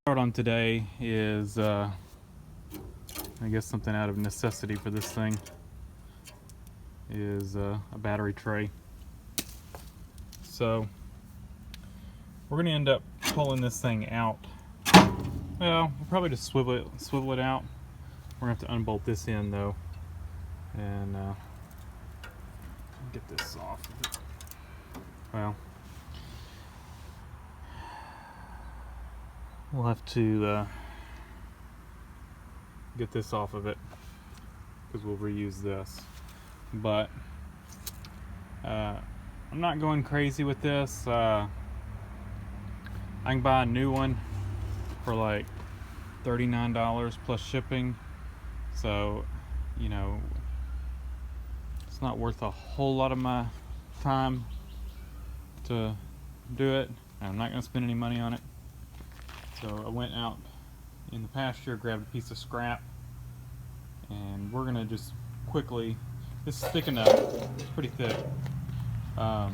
Start on today is I guess something out of necessity for this thing is a battery tray. So we're going to end up pulling this thing out. Well, we'll probably just swivel it out. We're going to have to unbolt this end though, and get this off of it. Well, we'll have to get this off of it because we'll reuse this. But I'm not going crazy with this. I can buy a new one for like $39 plus shipping. So, you know, it's not worth a whole lot of my time to do it. I'm not going to spend any money on it. So I went out in the pasture, grabbed a piece of scrap, and we're going to just quickly, this is thick enough, it's pretty thick. I'm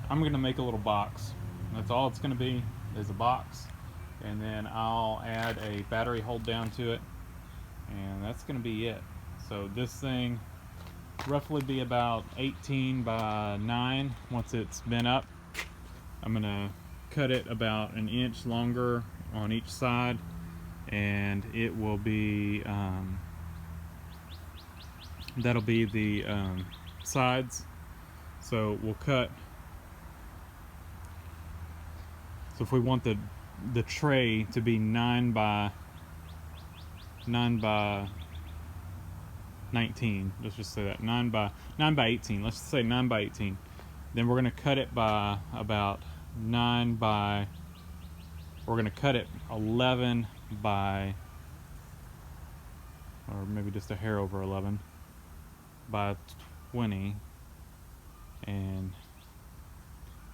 going to make a little box. That's all it's going to be, is a box. And then I'll add a battery hold down to it, and that's going to be it. So this thing roughly be about 18 by 9 once it's been up. I'm going to cut it about an inch longer on each side, and it will be that'll be the sides. So we'll cut, so if we want the tray to be 9 by 19, let's just say that 9 by 18, let's just say 9 by 18, then we're going to cut it by about 9 by, we're going to cut it 11 by, or maybe just a hair over 11 by 20, and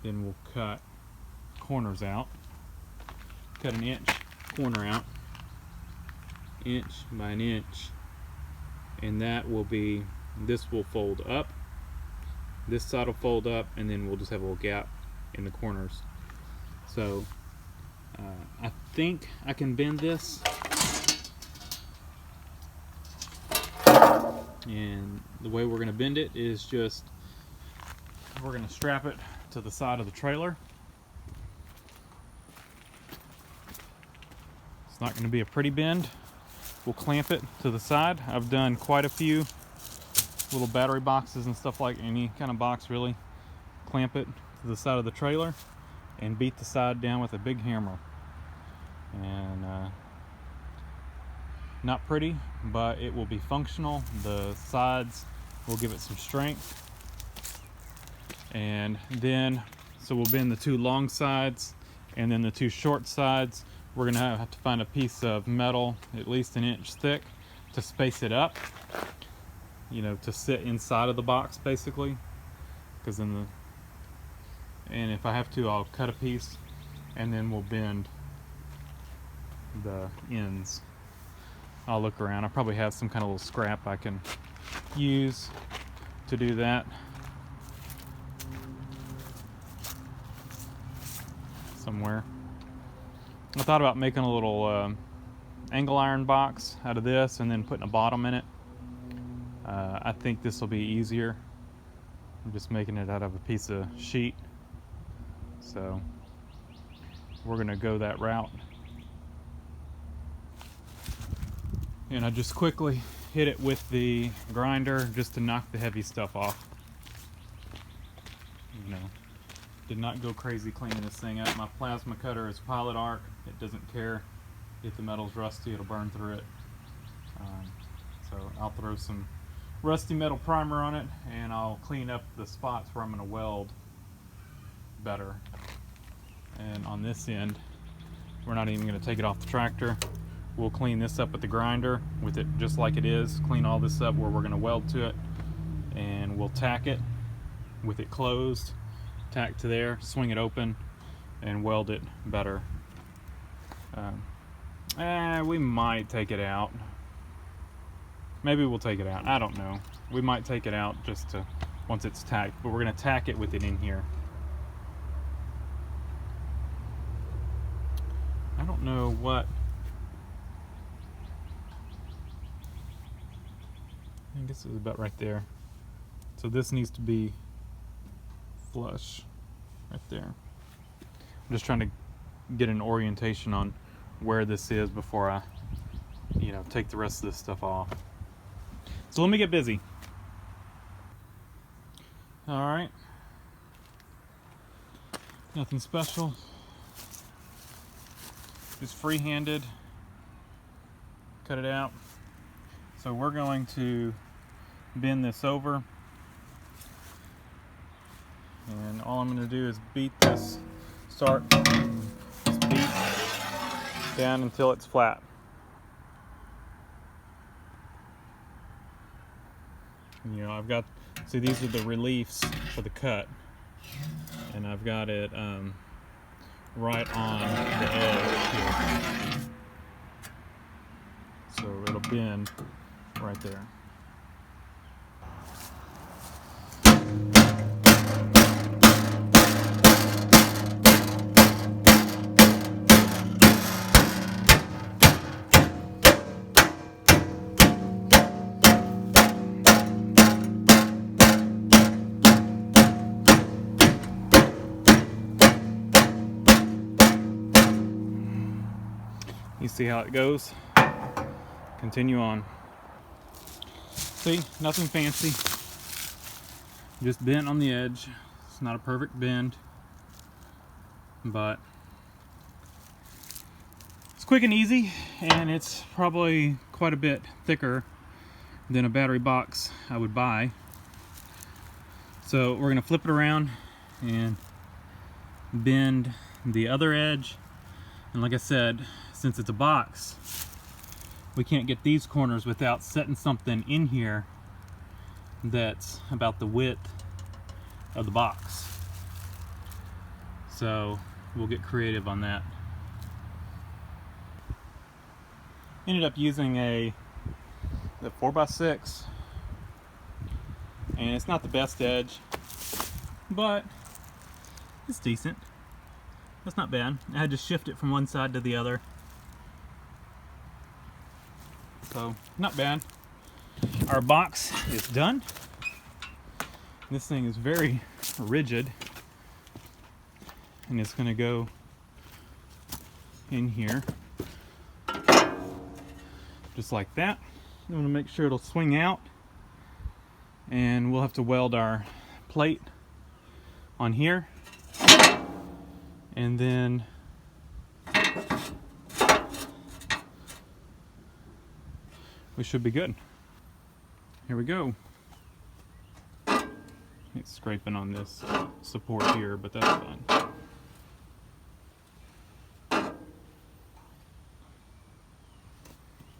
then we'll cut corners out, cut an inch corner out, inch by an inch, and that will be, this will fold up, this side will fold up, and then we'll just have a little gap in the corners. So I think I can bend this, and the way we're going to bend it is just, we're going to strap it to the side of the trailer. It's not going to be a pretty bend. We'll clamp it to the side. I've done quite a few little battery boxes and stuff, like any kind of box really. Clamp it to the side of the trailer and beat the side down with a big hammer. And not pretty, but it will be functional. The sides will give it some strength. And then, so we'll bend the two long sides, and then the two short sides, we're gonna have to find a piece of metal at least an inch thick to space it up, you know, to sit inside of the box basically. Because then and if I have to, I'll cut a piece, and then we'll bend the ends. I'll look around. I probably have some kind of little scrap I can use to do that somewhere. I thought about making a little angle iron box out of this and then putting a bottom in it. I think this will be easier. I'm just making it out of a piece of sheet. So we're going to go that route. And I just quickly hit it with the grinder just to knock the heavy stuff off. You know, did not go crazy cleaning this thing up. My plasma cutter is Pilot Arc. It doesn't care if the metal's rusty, it'll burn through it. So I'll throw some rusty metal primer on it, and I'll clean up the spots where I'm going to weld better. And on this end, we're not even going to take it off the tractor. We'll clean this up with the grinder, with it just like it is. Clean all this up where we're going to weld to it, and we'll tack it with it closed, tack to there, swing it open, and weld it better. We might take it out. Maybe we'll take it out. I don't know. We might take it out just to, once it's tacked, but we're going to tack it with it in here. don't know what. I guess it's about right there. So this needs to be flush right there. I'm just trying to get an orientation on where this is before I, take the rest of this stuff off. So let me get busy. All right. Nothing special. Just free-handed. Cut it out. So we're going to bend this over. And all I'm going to do is beat this. Just beat down until it's flat. I've got, see, these are the reliefs for the cut, and I've got it right on the edge here, so it'll bend right there. You see how it goes? Continue on. See, nothing fancy. Just bent on the edge. It's not a perfect bend, but it's quick and easy, and it's probably quite a bit thicker than a battery box I would buy. So we're gonna flip it around and bend the other edge. And like I said, since it's a box, we can't get these corners without setting something in here that's about the width of the box. So we'll get creative on that. Ended up using the 4x6, and it's not the best edge, but it's decent. That's not bad. I had to shift it from one side to the other. So, not bad. Our box is done. This thing is very rigid, and it's going to go in here just like that. I'm going to make sure it'll swing out, and we'll have to weld our plate on here, and then we should be good. Here we go. It's scraping on this support here, but that's fine.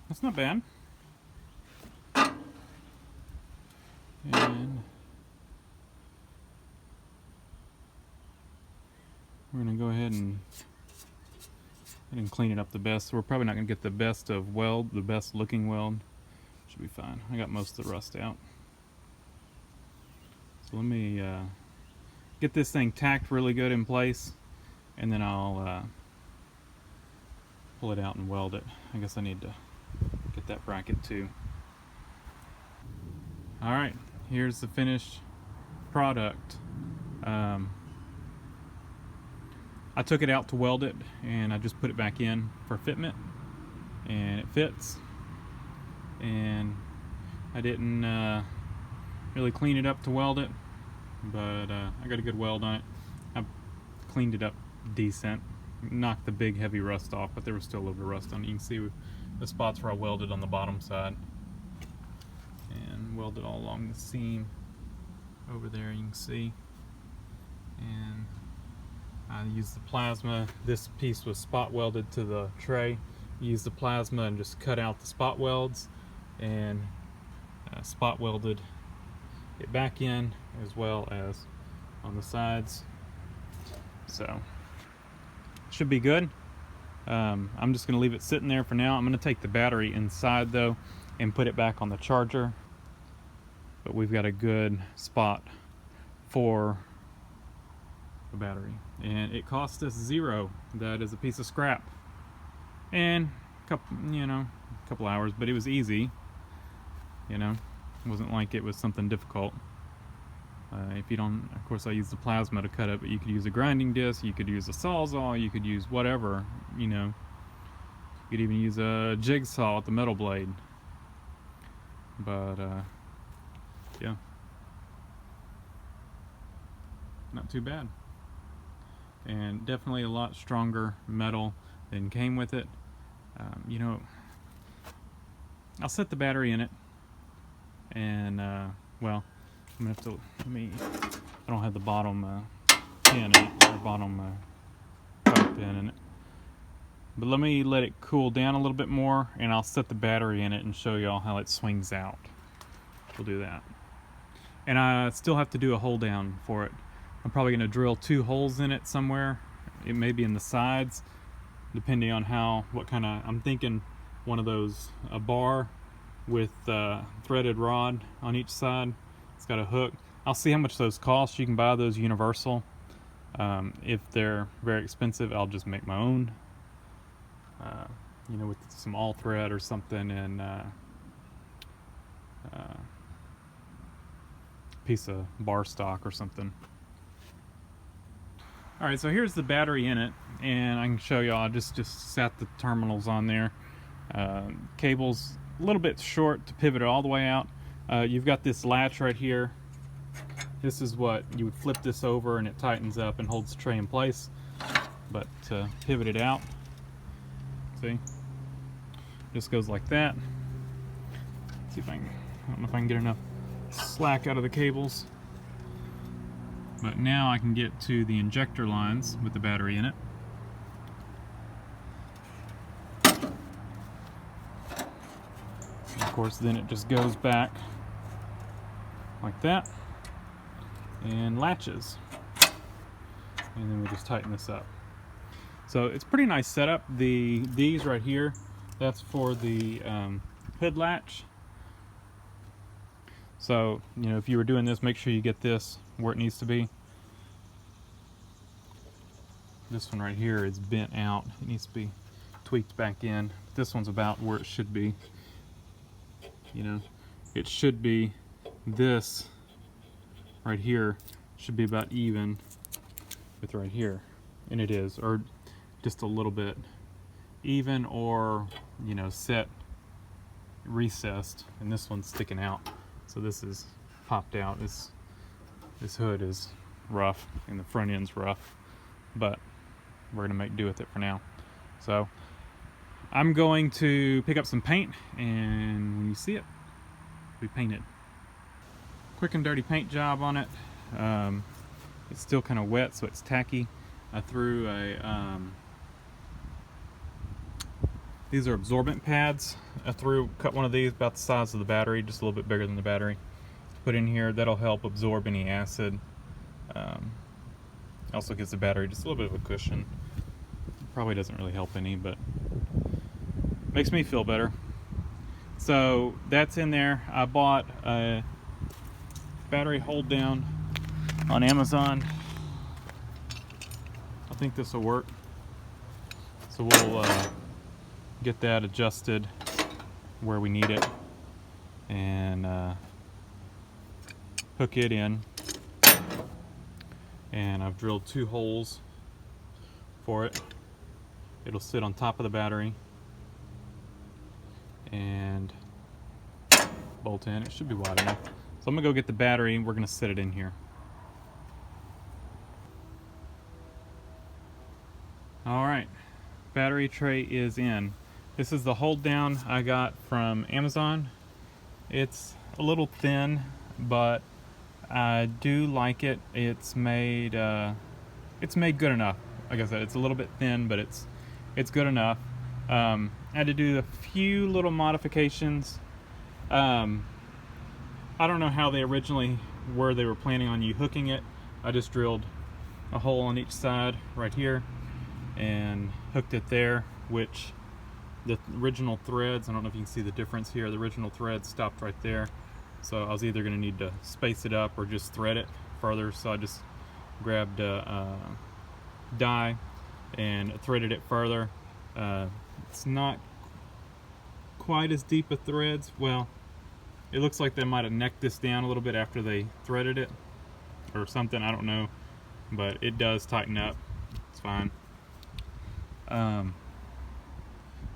That's not bad. And we're going to go ahead and clean it up the best. We're probably not going to get the best of weld, the best looking weld. Should be fine. I got most of the rust out. So let me get this thing tacked really good in place, and then I'll pull it out and weld it. I guess I need to get that bracket too. Alright, here's the finished product. I took it out to weld it, and I just put it back in for fitment, and it fits. And I didn't really clean it up to weld it, but I got a good weld on it. I cleaned it up decent, knocked the big heavy rust off, but there was still a little bit of rust on it. You can see the spots where I welded on the bottom side, and welded all along the seam over there, you can see. And I used the plasma. This piece was spot welded to the tray. Used the plasma and just cut out the spot welds, and spot welded it back in, as well as on the sides. So should be good. I'm just going to leave it sitting there for now. I'm going to take the battery inside though and put it back on the charger, but we've got a good spot for the battery, and it cost us $0. That is a piece of scrap. and a couple hours, but it was easy. It wasn't like it was something difficult. If you don't, of course I use the plasma to cut it, but you could use a grinding disc, you could use a sawzall, you could use whatever, you could even use a jigsaw with the metal blade. But yeah, not too bad, and definitely a lot stronger metal than came with it. I'll set the battery in it, and well, I'm gonna have to I don't have the bottom pin in it, or bottom cover pin in it, but let me let it cool down a little bit more, and I'll set the battery in it and show y'all how it swings out. We'll do that, and I still have to do a hole down for it. I'm probably gonna drill 2 holes in it somewhere. It may be in the sides, depending on what kind of. I'm thinking one of those, a bar with threaded rod on each side. It's got a hook. I'll see how much those cost. You can buy those universal. If they're very expensive, I'll just make my own. With some all thread or something, and piece of bar stock or something. Alright, so here's the battery in it, and I can show y'all. I just sat the terminals on there. Cable's a little bit short to pivot it all the way out. You've got this latch right here. This is what you would flip this over, and it tightens up and holds the tray in place. But to pivot it out, see, just goes like that. Let's see if I don't know if I can get enough slack out of the cables. But now I can get to the injector lines with the battery in it. Of course, then it just goes back like that and latches, and then we just tighten this up. So it's a pretty nice setup. These right here, that's for the hood latch. So if you were doing this, make sure you get this where it needs to be. This one right here is bent out. It needs to be tweaked back in. This one's about where it should be. It should be, this right here should be about even with right here, and it is, or just a little bit even, or set recessed, and this one's sticking out, so this is popped out. This hood is rough and the front end's rough, but we're gonna make do with it for now. So I'm going to pick up some paint, and when you see it, we paint it. Quick and dirty paint job on it. It's still kind of wet, so it's tacky. I threw these are absorbent pads. Cut one of these about the size of the battery, just a little bit bigger than the battery. Put in here, that'll help absorb any acid. Also gives the battery just a little bit of a cushion. Probably doesn't really help any, but makes me feel better. So that's in there. I bought a battery hold down on Amazon. I think this will work. So we'll get that adjusted where we need it, and hook it in. And I've drilled 2 holes for it. It'll sit on top of the battery and bolt in. It should be wide enough. So I'm gonna go get the battery, and we're gonna set it in here. Alright, battery tray is in. This is the hold down I got from Amazon. It's a little thin, but I do like it. It's made good enough. Like I said, it's a little bit thin, but it's good enough. I had to do a few little modifications. I don't know how they originally were planning on you hooking it. I just drilled a hole on each side right here and hooked it there, which the original threads, I don't know if you can see the difference here, the original threads stopped right there. So I was either going to need to space it up or just thread it further. So I just grabbed a die and threaded it further. It's not quite as deep a threads. Well, it looks like they might have necked this down a little bit after they threaded it or something, I don't know, but it does tighten up. It's fine. And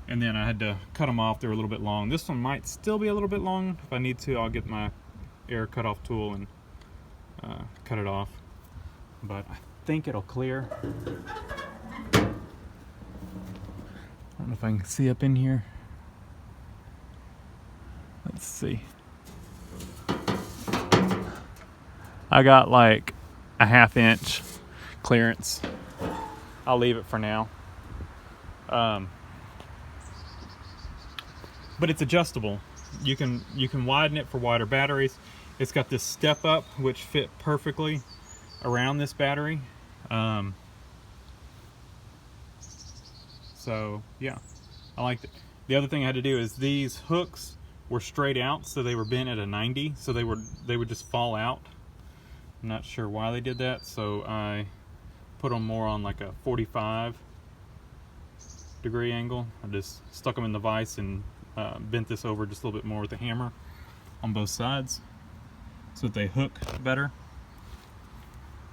then I had to cut them off. They were a little bit long. This one might still be a little bit long. If I need to, I'll get my air cutoff tool and cut it off. But I think it'll clear. I don't know if I can see up in here. Let's see. I got like a 1/2 inch clearance. I'll leave it for now. But it's adjustable. You can widen it for wider batteries. It's got this step up which fit perfectly around this battery. So yeah, I liked it. The other thing I had to do is these hooks were straight out, so they were bent at a 90, so they would just fall out. I'm not sure why they did that, so I put them more on like a 45-degree angle. I just stuck them in the vise and bent this over just a little bit more with the hammer on both sides so that they hook better.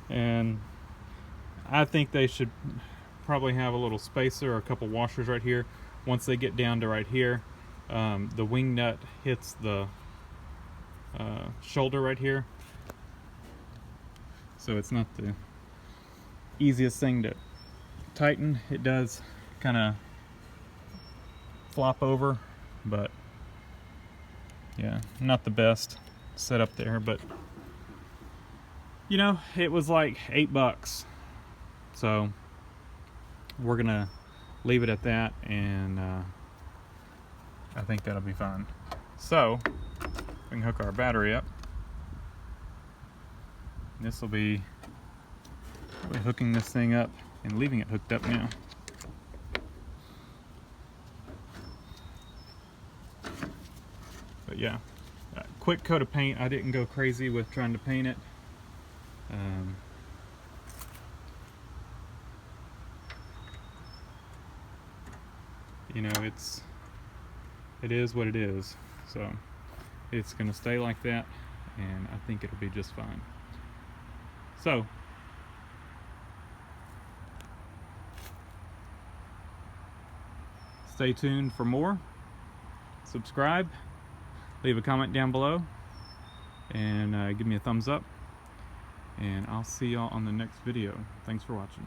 And I think they should probably have a little spacer or a couple washers right here. Once they get down to right here, the wing nut hits the shoulder right here, so it's not the easiest thing to tighten. It does kind of flop over, but yeah, not the best setup there, but you know, it was like $8, so we're gonna leave it at that, and I think that'll be fine. So we can hook our battery up. This will be hooking this thing up and leaving it hooked up now. But yeah, quick coat of paint. I didn't go crazy with trying to paint it. You know, it is what it is, so it's gonna stay like that, and I think it'll be just fine. So stay tuned for more. Subscribe, leave a comment down below, and give me a thumbs up, and I'll see y'all on the next video. Thanks for watching.